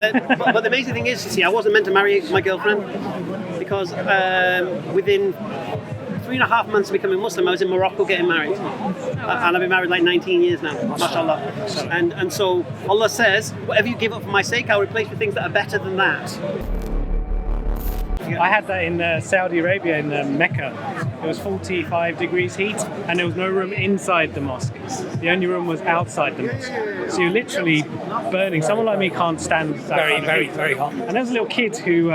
But the amazing thing is, you see, I wasn't meant to marry my girlfriend because within 3.5 months of becoming Muslim, I was in Morocco getting married. And I've been married like 19 years now, mashallah. And so Allah says, whatever you give up for my sake, I'll replace with things that are better than that. I had that in Saudi Arabia, in Mecca. It was 45 degrees heat, and there was no room inside the mosque. The only room was outside the mosque. So you're literally burning. Someone like me can't stand that. Very hot. And there was a little kid who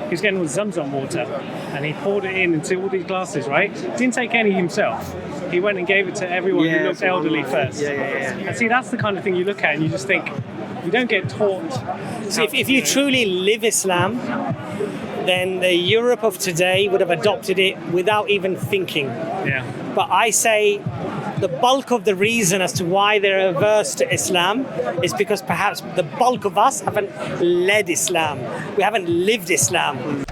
was getting all the Zamzam water, and he poured it into all these glasses, right? Didn't take any himself. He went and gave it to everyone who looked elderly first. And see, that's the kind of thing you look at, and you just think, you don't get taught. So if you truly live Islam, then the Europe of today would have adopted it without even thinking. But I say the bulk of the reason as to why they're averse to Islam is because perhaps the bulk of us haven't led Islam. We haven't lived Islam.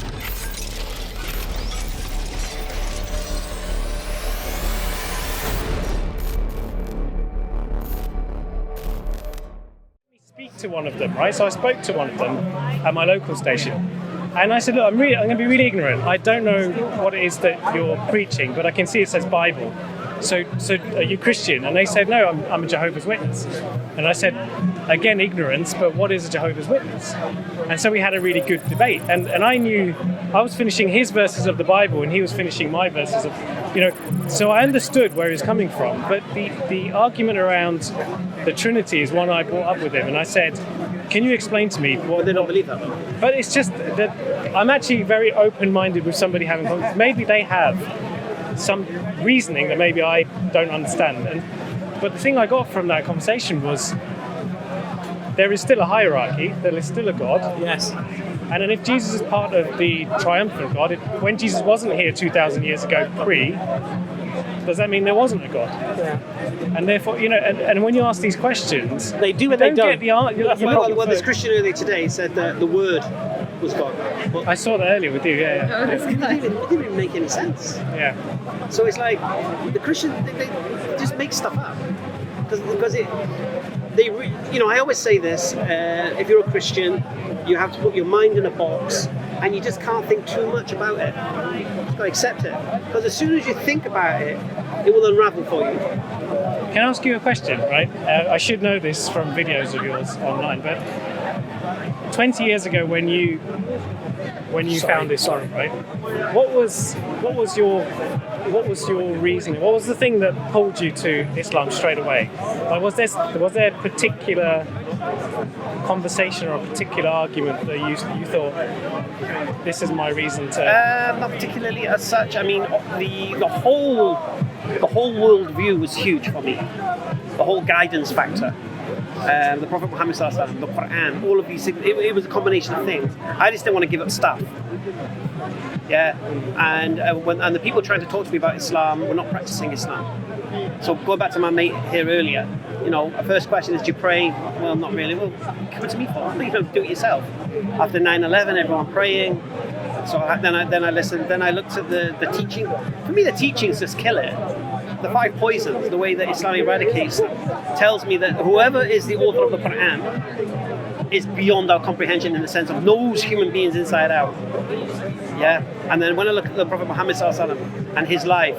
Speak to one of them, right? So I spoke to one of them at my local station. And I said, look, I'm going to be really ignorant. I don't know what it is that you're preaching, but I can see it says Bible. So are you Christian? And they said, no, I'm a Jehovah's Witness. And I said, again, ignorance, but what is a Jehovah's Witness? And so we had a really good debate. And I knew I was finishing his verses of the Bible and he was finishing my verses of, so I understood where he was coming from. But the argument around the Trinity is one I brought up with him. And I said, can you explain to me what... But they don't believe that. But it's just that I'm actually very open-minded with somebody having... Maybe they have some reasoning that maybe I don't understand. But the thing I got from that conversation was there is still a hierarchy, there is still a God. Yes. And then if Jesus is part of the triumphant God, when Jesus wasn't here 2,000 years ago, does that mean there wasn't a God? Yeah. And therefore, and when you ask these questions, they do what they don't. Get the answer. Well, this Christian earlier today said that the Word was God. But I saw that earlier with you, yeah. It didn't even make any sense. Yeah. So it's like the Christian, they just make stuff up because I always say this: if you're a Christian, you have to put your mind in a box, and you just can't think too much about it. You've got to accept it, because as soon as you think about it, it will unravel for you. Can I ask you a question? Right, I should know this from videos of yours online, but 20 years ago when you found Islam, right? What was your reasoning? What was the thing that pulled you to Islam straight away? Like, was there a particular conversation or a particular argument that you thought, this is my reason to... Not particularly as such. I mean, the whole worldview was huge for me. The whole guidance factor. The Prophet Muhammad Sallallahu Alaihi Wasallam, the Quran, all of these things, it was a combination of things. I just didn't want to give up stuff. Yeah, and the people trying to talk to me about Islam were not practicing Islam. So going back to my mate here earlier, the first question is, do you pray? Well, not really. Well, come to me for it. Do it yourself. After 9/11, everyone praying. So then I listened. Then I looked at the teaching. For me, the teachings just kill it. The 5 poisons, the way that Islam eradicates them, tells me that whoever is the author of the Quran is beyond our comprehension in the sense of knows human beings inside out. Yeah, and then when I look at the Prophet Muhammad Sallallahu Alaihi Wasallam and his life,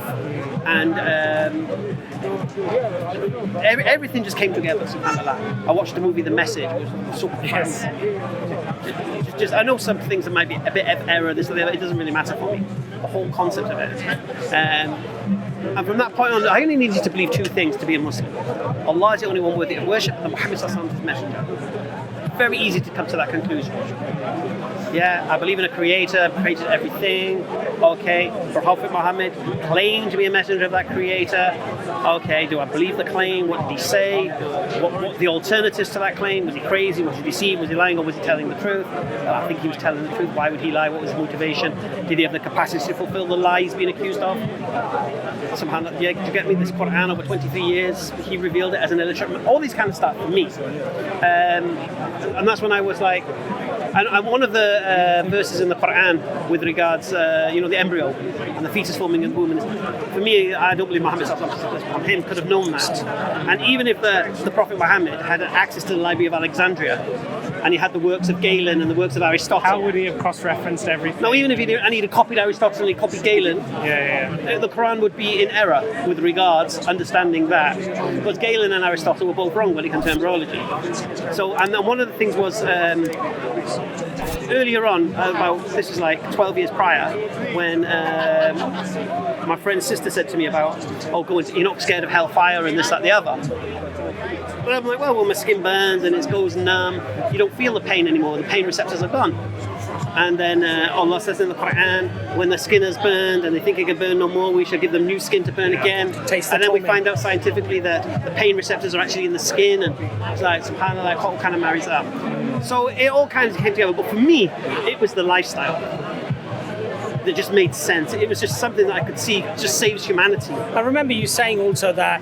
and everything just came together. SubhanAllah. I watched the movie The Message. It was so profound. Just I know some things that might be a bit of error. This or the other. It doesn't really matter for me. The whole concept of it. And from that point on, I only needed to believe 2 things to be a Muslim. Allah is the only one worthy of worship, and Muhammad Sallallahu Alaihi Wasallam is his messenger. Very easy to come to that conclusion. Yeah, I believe in a creator, created everything. Okay, Prophet Muhammad claimed to be a messenger of that creator. Okay, do I believe the claim? What did he say? What the alternatives to that claim? Was he crazy? Was he deceived? Was he lying, or was he telling the truth? I think he was telling the truth. Why would he lie? What was his motivation? Did he have the capacity to fulfill the lies being accused of? SubhanAllah, yeah, to get me this Quran over 23 years, he revealed it as an illiterate. All these kind of stuff for me. And that's when I was like, and one of the verses in the Quran with regards, the embryo and the fetus forming in the womb. For me, I don't believe Muhammad on him could have known that. And even if the Prophet Muhammad had access to the Library of Alexandria and he had the works of Galen and the works of Aristotle. How would he have cross-referenced everything? No, even if he didn't, and he'd have copied Aristotle and he copied Galen, the Quran would be in error with regards understanding that, because Galen and Aristotle were both wrong when it comes to embryology. So, and then one of the things was earlier on, this was like 12 years prior, when my friend's sister said to me about, you're not scared of hellfire and this, that, the other. But I'm like, well, my skin burns and it goes numb. You don't feel the pain anymore. The pain receptors are gone. And then Allah says in the Quran, when the skin is burned and they think it can burn no more, we shall give them new skin to burn again. And then we find out scientifically that the pain receptors are actually in the skin, and it's like, subhanAllah, what kind of marries up. So it all kind of came together. But for me, it was the lifestyle that just made sense. It was just something that I could see just saves humanity. I remember you saying also that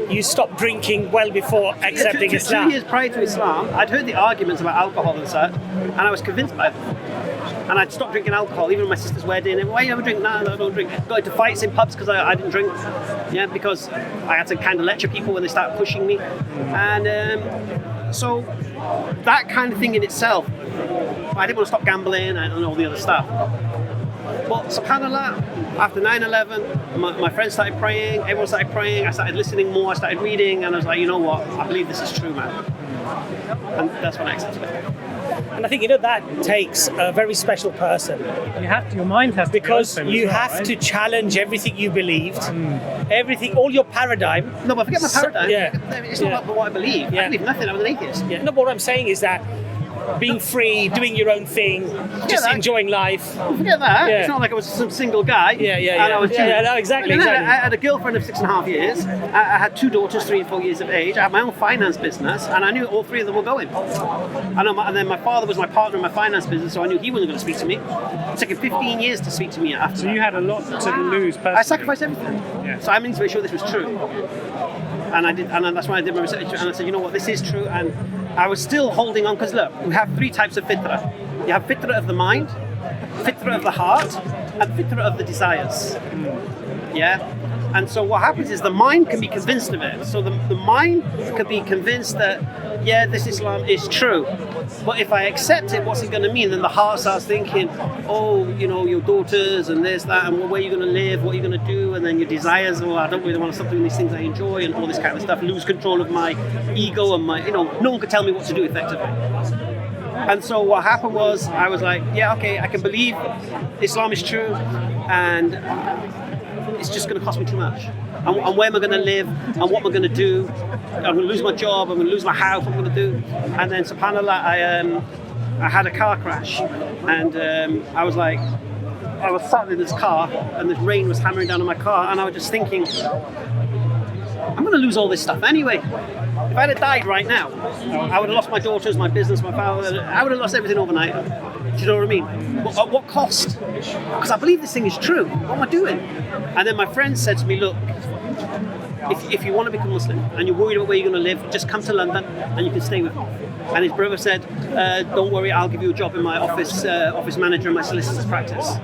you stopped drinking well before accepting Islam. 2 years prior to Islam, I'd heard the arguments about alcohol and such, and I was convinced by them. And I'd stopped drinking alcohol, even at my sister's wedding. And why you ever drink? No, I don't drink. Got into fights in pubs because I didn't drink. Yeah, because I had to kind of lecture people when they started pushing me. And so that kind of thing in itself, I didn't want to stop gambling and all the other stuff. But subhanAllah, after 9/11, my friends started praying, everyone started praying, I started listening more, I started reading, and I was like, you know what, I believe this is true, man. And that's when I accepted it. And I think, that takes a very special person. Your mind has to because be open you as well, have right? to challenge everything you believed, everything, all your paradigm. No, but forget my paradigm. It's not about what I believe. I believe nothing, I was an atheist. Yeah. No, but what I'm saying is that being free, doing your own thing, just enjoying life. Forget that. It's not like I was some single guy. Yeah. And I was exactly. I had a girlfriend of 6.5 years. I had 2 daughters, 3 and 4 years of age. I had my own finance business, and I knew all 3 of them were going. And then my father was my partner in my finance business, so I knew he wasn't going to speak to me. It took him 15 years to speak to me after. So you had a lot to lose personally. I sacrificed everything. Yeah. So I needed to make sure this was true. And I did, and that's why I did my research. And I said, you know what, this is true. And I was still holding on, because look, we have 3 types of fitrah. You have fitrah of the mind, fitrah of the heart, and fitrah of the desires. Yeah? And so what happens is the mind can be convinced of it. So the mind can be convinced that, yeah, this Islam is true. But if I accept it, what's it going to mean? Then the heart starts thinking, your daughters and this, that, and where are you going to live, what are you going to do? And then your desires, I don't really want to stop doing these things I enjoy, and all this kind of stuff. Lose control of my ego and my, no one could tell me what to do effectively. And so what happened was, I was like, yeah, okay, I can believe Islam is true, and it's just going to cost me too much. And where am I going to live? And what am I going to do? I'm going to lose my job. I'm going to lose my house. What am I going to do? And then, subhanAllah, I had a car crash, and I was sat in this car, and this rain was hammering down on my car, and I was just thinking, I'm going to lose all this stuff anyway. If I'd have died right now, I would have lost my daughters, my business, my father. I would have lost everything overnight. Do you know what I mean? At what cost? Because I believe this thing is true. What am I doing? And then my friend said to me, look, if you want to become Muslim and you're worried about where you're going to live, just come to London and you can stay with me. And his brother said, don't worry, I'll give you a job in my office manager in my solicitor's practice.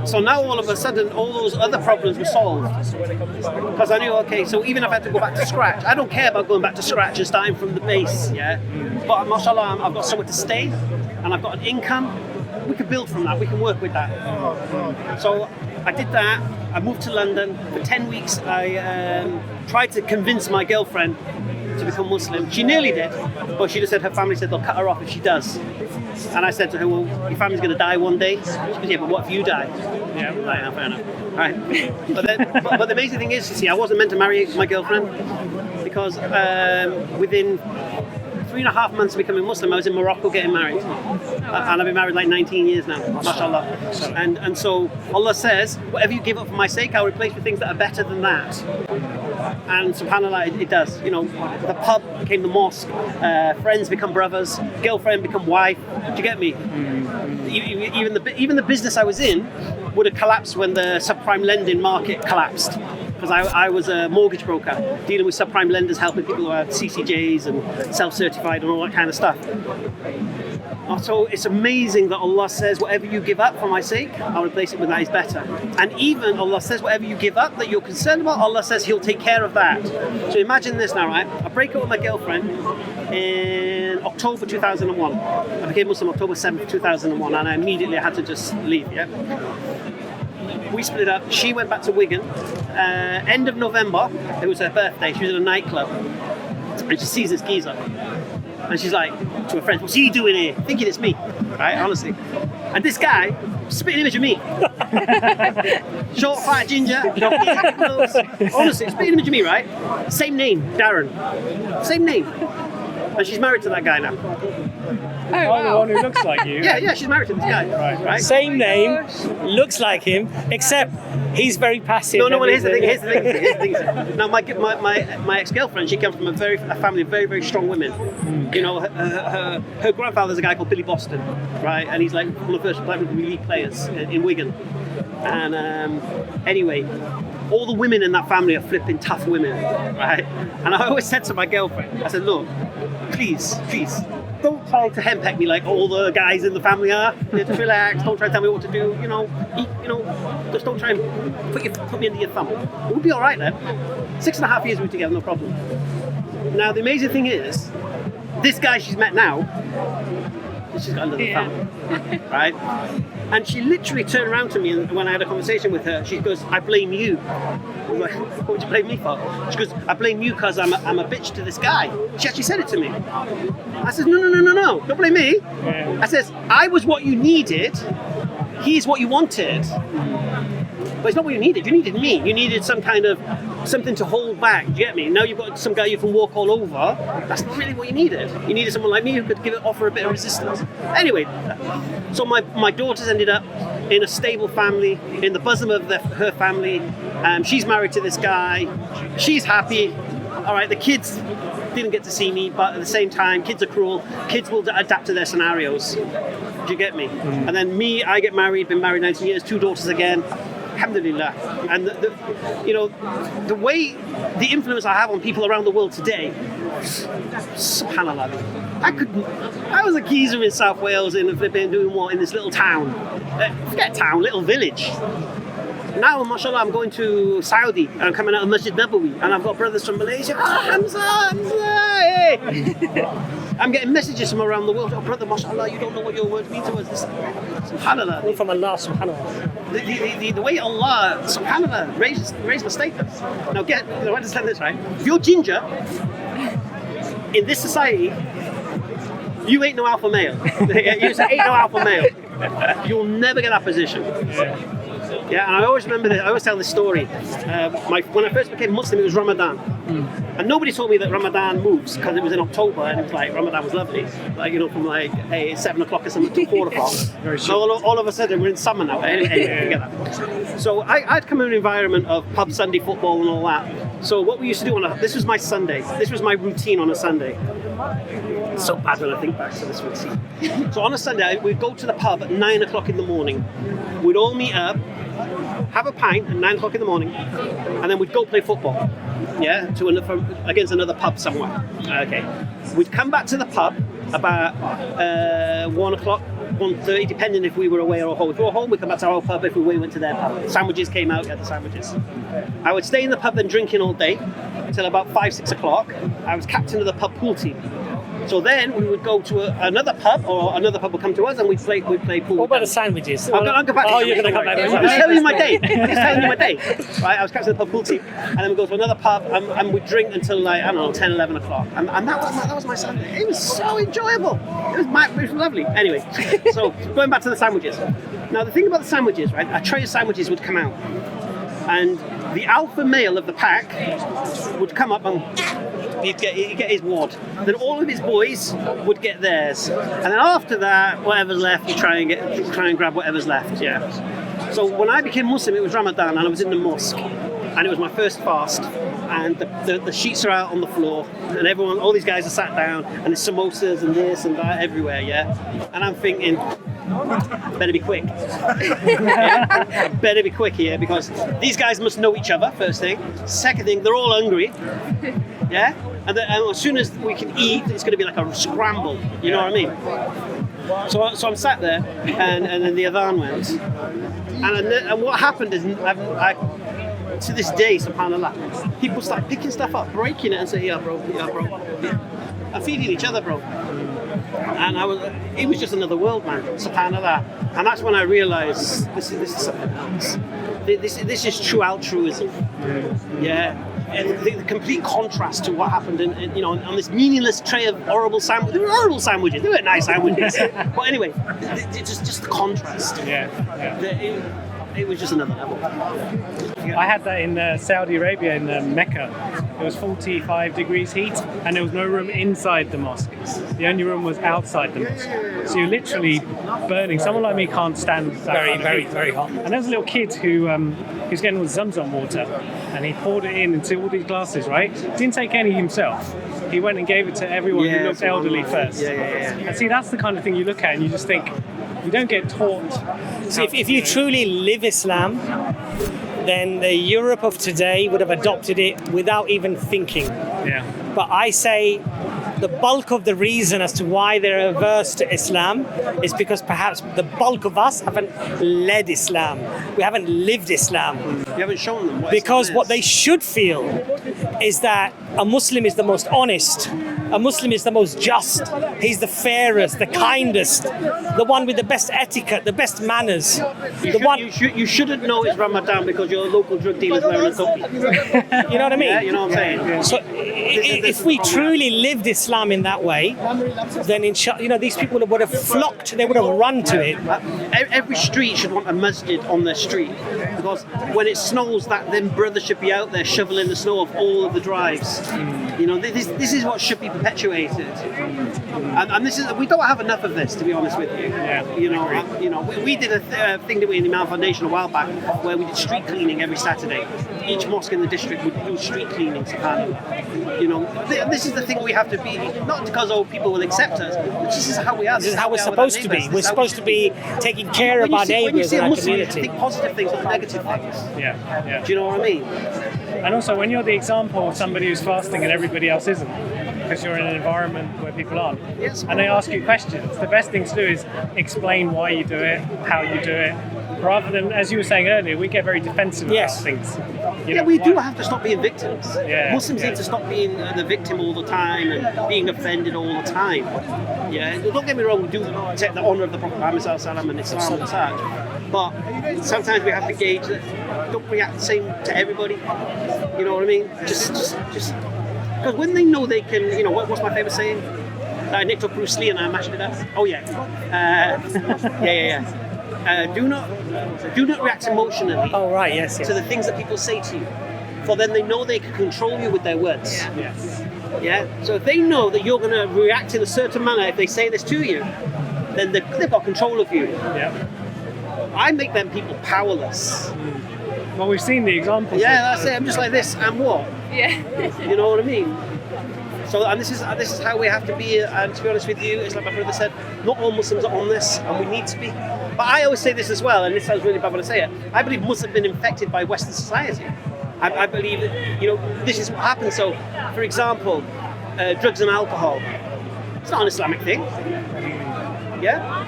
So now all of a sudden, all those other problems were solved. Because I knew, okay, so even if I had to go back to scratch, I don't care about going back to scratch and starting from the base, yeah? But mashallah, I've got somewhere to stay, and I've got an income. We can build from that, we can work with that. So I did that, I moved to London. For 10 weeks, I tried to convince my girlfriend to become Muslim. She nearly did, but she just said her family said they'll cut her off if she does. And I said to her, well, your family's going to die one day. She goes, yeah, but what if you die? Yeah, right, fair enough. Right. But the amazing thing is, you see, I wasn't meant to marry my girlfriend, because within 3.5 months of becoming Muslim, I was in Morocco getting married. And I've been married like 19 years now, mashallah. And so Allah says, whatever you give up for my sake, I'll replace with things that are better than that. And subhanAllah, it does. The pub became the mosque, friends become brothers, girlfriend become wife. Do you get me? Even the business I was in would have collapsed when the subprime lending market collapsed. Because I was a mortgage broker, dealing with subprime lenders, helping people who had CCJs and self-certified and all that kind of stuff. So it's amazing that Allah says, whatever you give up for my sake, I'll replace it with that is better. And even Allah says, whatever you give up that you're concerned about, Allah says He'll take care of that. So imagine this now, right? I break up with my girlfriend, in October 2001. I became Muslim October 7th, 2001, and I immediately had to just leave, yeah? We split up. She went back to Wigan. End of November, it was her birthday. She was in a nightclub, and she sees this geezer. And she's like, to her friends, what's he doing here? Thinking it's me, right? Honestly. And this guy, spitting image of me. Short, fat, ginger, clothes. Honestly, spitting image of me, right? Same name, Darren. Same name. And she's married to that guy now. Oh, wow. The one who looks like you. Yeah, she's married to this guy. Right. Same name, looks like him, except he's very passive. No, here's the thing. Now, my ex-girlfriend, she comes from a family of very, very strong women. You know, her grandfather's a guy called Billy Boston, right? And he's like one of the first black league players in Wigan. And anyway, all the women in that family are flipping tough women, right? And I always said to my girlfriend, I said, look, please, don't try to henpeck me like all the guys in the family are. Just relax. Don't try to tell me what to do. Just don't try and put me under your thumb. We'll be all right then. 6.5 years we're together, no problem. Now the amazing thing is, this guy she's met now, she's got another thumb, right? And she literally turned around to me, and when I had a conversation with her, she goes, "I blame you." I was like, "What would you blame me for?" She goes, "I blame you because I'm a bitch to this guy." She actually said it to me. I said, No, don't blame me. I says, I was what you needed, he's what you wanted. But it's not what you needed. You needed me. You needed some kind of something to hold back. Do you get me? Now you've got some guy you can walk all over. That's not really what you needed. You needed someone like me who could offer a bit of resistance. Anyway, so my daughters ended up in a stable family, in the bosom of her family. She's married to this guy. She's happy. All right, the kids didn't get to see me, but at the same time, kids are cruel. Kids will adapt to their scenarios. Do you get me? And then me, I get married, been married 19 years, 2 daughters again. Alhamdulillah. And the way, the influence I have on people around the world today, subhanallah. I was a geezer in South Wales in doing what in this little town? Forget town, little village. Now, mashallah, I'm going to Saudi and I'm coming out of Masjid Nabawi, and I've got brothers from Malaysia. Hamza, hey! I'm getting messages from around the world. Oh, brother, mashallah, you don't know what your words mean to us. Subhanallah. All from Allah, subhanallah. The way Allah, subhanallah, raised my status. Now, understand this, right? If you're ginger, in this society, you ain't no alpha male. You say ain't no alpha male. You'll never get that position. Yeah, and I always remember this. I always tell this story. When I first became Muslim, it was Ramadan, and nobody told me that Ramadan moves because it was in October, and it was like Ramadan was lovely, like from like 7 o'clock or something to 4 o'clock. So all of a sudden we're in summer now. Forget that. So I'd come in an environment of pub Sunday football and all that. So what we used to do this was my Sunday. This was my routine on a Sunday. It's so bad when I think back to this routine. So on a Sunday, we'd go to the pub at 9 o'clock in the morning. We'd all meet up, have a pint at 9 o'clock in the morning, and then we'd go play football. Yeah, against another pub somewhere. Okay. We'd come back to the pub about 1 o'clock, 1:30, depending if we were away or home. If we were home, we'd come back to our pub. If we went to their pub, sandwiches came out, get the sandwiches. I would stay in the pub then drinking all day until about 5, 6 o'clock. I was captain of the pub pool team. So then we would go to another pub, or another pub would come to us, and we'd play pool. What about the sandwiches? I'll go back. Oh, you're going to come back. I'm just telling you my day. Right, I was captain of the pub pool team, and then we go to another pub, and we drink until 10, 11 o'clock, and that was my Sunday. It was so enjoyable. It was lovely. Anyway, so going back to the sandwiches. Now the thing about the sandwiches, right? A tray of sandwiches would come out, and the alpha male of the pack would come up and he'd get his wad. Then all of his boys would get theirs, and then after that, whatever's left, you try and grab whatever's left. Yeah. So when I became Muslim, it was Ramadan, and I was in the mosque, and it was my first fast, and the sheets are out on the floor, and all these guys are sat down, and there's samosas and this and that everywhere. Yeah. And I'm thinking, better be quick. Better be quick here, because these guys must know each other, first thing. Second thing, they're all hungry. Yeah? And as soon as we can eat, it's going to be like a scramble. You know what I mean? So I'm sat there, and then the adhan went. And what happened is, to this day, subhanAllah, people start picking stuff up, breaking it, and say, yeah, bro. Yeah. and feeding each other, bro. And it was just another world, man. Subhanallah. And that's when I realized this is something else. This is true altruism. Yeah. And the complete contrast to what happened on this meaningless tray of horrible sandwiches. They were horrible sandwiches. They were nice sandwiches. But anyway, just the contrast. It was just another level. I had that in Saudi Arabia, in Mecca. It was 45 degrees heat, and there was no room inside the mosque. The only room was outside the mosque. So you're literally burning. Someone like me can't stand that. Very hot. And there was a little kid who was getting all the Zamzam water, and he poured it into all these glasses, right? Didn't take any himself. He went and gave it to everyone who looked elderly first. And see, that's the kind of thing you look at and you just think, you don't get taught. So if you truly live Islam, then the Europe of today would have adopted it without even thinking. But I say the bulk of the reason as to why they're averse to Islam is because perhaps the bulk of us haven't led Islam. We haven't lived Islam. You haven't shown them what because Islam is. What they should feel is that a Muslim is the most honest, a Muslim is the most just, he's the fairest, the kindest, the one with the best etiquette, the best manners. You shouldn't know it's Ramadan because your local drug dealer's wearing a topi. You know what I mean? Yeah, you know what I'm saying? So if we truly lived Islam in that way, then these people would have flocked, they would have run to it. Every street should want a masjid on their street, because when it snows, then brothers should be out there shoveling the snow off all of the drives. This is what should be perpetuated, and this is, we don't have enough of this, to be honest with you. We did a thing that we in the Imam Foundation a while back where we did street cleaning every Saturday. Each mosque in the district would do street cleaning. Subhanallah. This is the thing we have to be, not because people will accept us, but this is how we are. This is how we're supposed to be. We're supposed to be taking care of our neighbours and our community. Think positive things, not negative things. Yeah. Do you know what I mean? And also, when you're the example of somebody who's fasting and everybody else isn't, because you're in an environment where people aren't, and they ask you questions, the best thing to do is explain why you do it, how you do it, rather than, as you were saying earlier, we get very defensive about things. We do have to stop being victims. Muslims need to stop being the victim all the time and being offended all the time. Don't get me wrong, we do take the honour of the Prophet Muhammad and Islam and such, but sometimes we have to gauge that. Don't react the same to everybody. You know what I mean? Just because when they know they can, what's my favourite saying? I nicked up Bruce Lee and I mashed it up. Oh yeah. Do not react emotionally. Oh right, yes. To the things that people say to you, for then they know they can control you with their words. Yeah. So if they know that you're going to react in a certain manner if they say this to you, then they've got control of you. I make them people powerless. Well, we've seen the examples. That's it. I'm just like this, and what? You know what I mean? So, and this is how we have to be. And to be honest with you, it's like my brother said, not all Muslims are on this, and we need to be. But I always say this as well, and this sounds really bad when I say it. I believe Muslims have been infected by Western society. I believe that this is what happens. So, for example, drugs and alcohol. It's not an Islamic thing.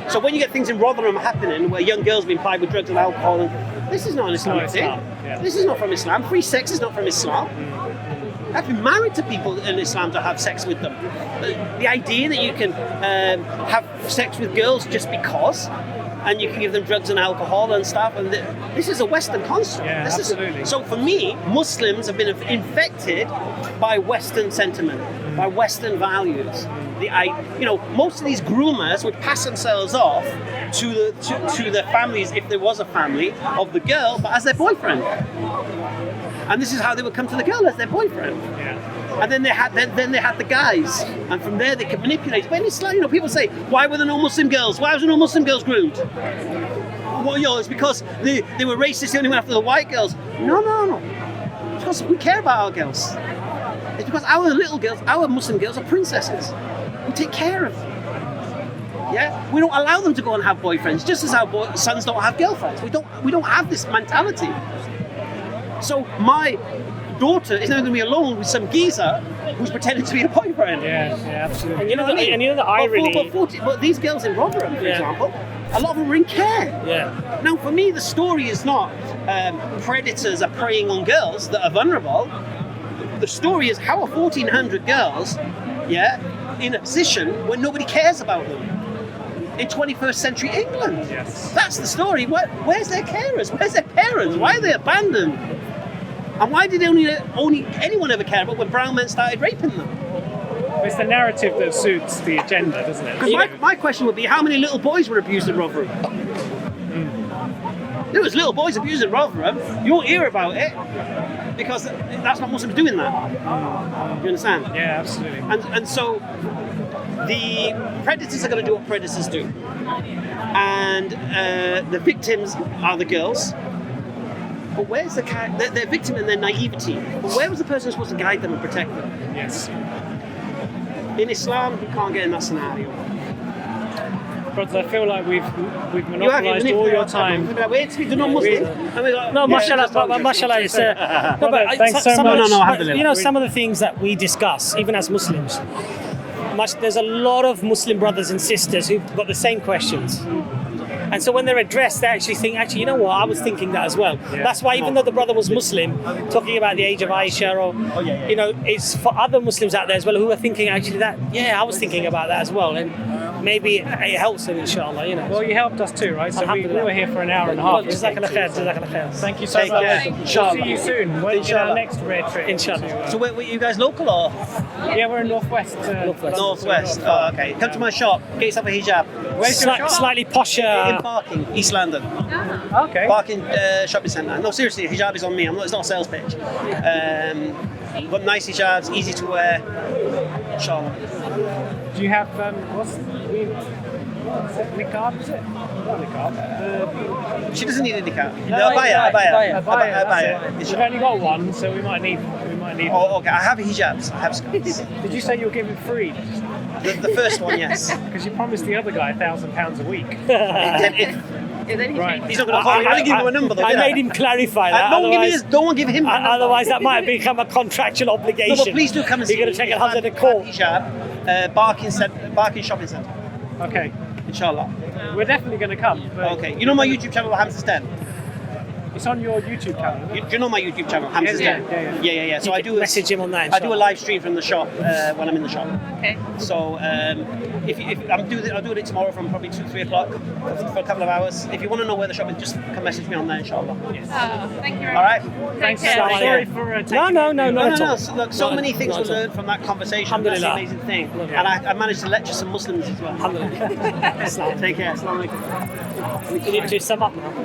So when you get things in Rotherham happening where young girls are being plied with drugs and alcohol, this is not an Islamic thing. This is not from Islam. Free sex is not from Islam. You have to be married to people in Islam to have sex with them. The idea that you can have sex with girls just because, and you can give them drugs and alcohol and stuff, and this is a Western construct. Absolutely. So for me, Muslims have been infected by Western sentiment, by Western values. Most of these groomers would pass themselves off to the families, if there was a family, of the girl, but as their boyfriend. And this is how they would come to the girl, as their boyfriend. And then they had the guys, and from there they could manipulate. But in Islam, people say, why were there no Muslim girls? Why was there no Muslim girls groomed? Well, it's because they were racist, they only went after the white girls. No. It's because we care about our girls. It's because our little girls, our Muslim girls, are princesses. We take care of them. We don't allow them to go and have boyfriends, just as our sons don't have girlfriends. We don't have this mentality. So my daughter is now going to be alone with some geezer who's pretending to be a boyfriend. Absolutely. And the irony. But these girls in Rotherham, for example, a lot of them were in care. Now, for me, the story is not predators are preying on girls that are vulnerable. The story is how are 1,400 girls, in a position where nobody cares about them. In 21st century England. Yes. That's the story. Where's their carers? Where's their parents? Why are they abandoned? And why did only anyone ever care about when brown men started raping them? It's the narrative that suits the agenda, doesn't it? Because my question would be, how many little boys were abused in Rotherham? There was little boys abused in Rotherham. You won't hear about it because that's not Muslims doing that. You understand? Yeah, absolutely. And so the predators are going to do what predators do, and the victims are the girls. But where's their victim and their naivety? But where was the person supposed to guide them and protect them? Yes. In Islam, you can't get in that scenario. Brothers, I feel like we've monopolised all your time. Wait, speak to non-Muslim. No, mashallah, it's thanks so much. You know, some of the things that we discuss, even as Muslims, there's a lot of Muslim brothers and sisters who've got the same questions. And so when they're addressed, they actually think, you know what, I was thinking that as well. Yeah. That's why even though the brother was Muslim, talking about the age of Aisha, or, you know, it's for other Muslims out there as well who are thinking actually that, I was thinking about that as well. And maybe it helps them, inshallah, you know. Well, you helped us too, right? So we were here for an hour and a half. Jazakallah khair, jazakallah khair. Thank you so much. We'll see you soon. When is our next road trip? Inshallah. So were you guys local or? Yeah, we're in Northwest. Northwest. Oh, okay. Come to my shop. Get yourself a hijab. Where's your shop? Slightly posher. In Barking, East London. Okay. Barking shopping centre. No, seriously, hijab is on me. It's not a sales pitch. Got nice hijabs, easy to wear. Inshallah. Do you have niqab? Is it? Not niqab. She doesn't need a niqab. Abaya. We've only got one, so we might need. Oh, okay. I have hijabs. I have scarves. Did you say you'll give him free? The first one, yes. Because you promised the other guy £1,000 a week. Right. He's not going to call me. I didn't give him a number though. I made him clarify that. Don't give him. Otherwise, that might become a contractual obligation. No, but please do come and see. You're going to take a husband to court. Hijab, Barking shopping centre. Okay. Inshallah. We're definitely going to come. Okay. You know my YouTube channel, Hamza's Den? It's on your YouTube channel. Do you know my YouTube channel, Hamza's Den? Yeah. So I do message him on that. I do a live stream from the shop when I'm in the shop. Okay. So if I'll do it tomorrow from probably 2-3 o'clock for a couple of hours. If you want to know where the shop is, just come message me on there, inshallah. Yes. Thank you very All right. much. Thanks. Take care. Sorry for taking No. Look, so many things were learned from that conversation. That's the amazing thing. And I managed to lecture some Muslims as well. Alhamdulillah. Take care. Assalamu alaikum. We need to sum up now.